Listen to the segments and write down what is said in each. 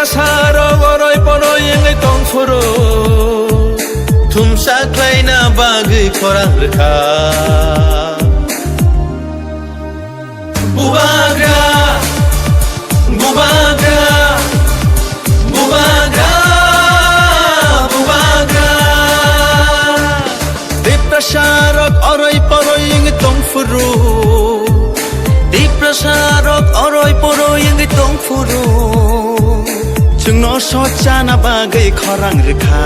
prasaro boroi poroi ngai tong furo thumsa klaina bagui khorang rekha bubagra bubagra bubagra bubagra de prasarok oroi poroi ngai tong furo de prasarok oroi poroi ngai tong furo chungno sochana bagai khorang rekha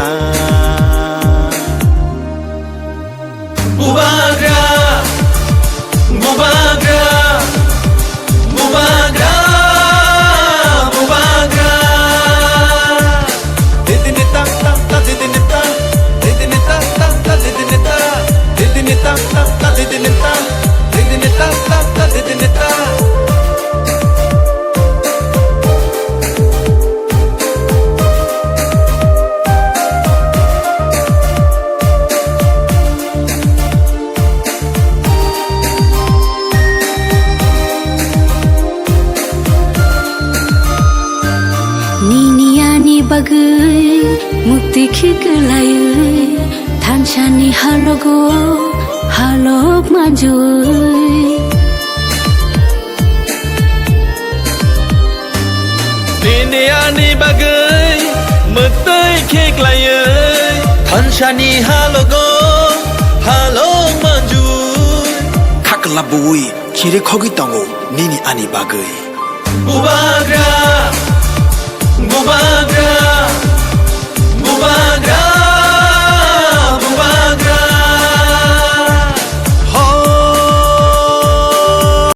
bubagra bubagra bubagra bubagra didinita ta ta didinita didinita ta ta didinita didinita ta ta didinita didinita ta ta didinita bagai mukti khiklai thanchani halogo halok majui diniani bagai mukti khiklai thanchani halogo halok majui khaklabui khire khogi tango nini ani bagai bubagra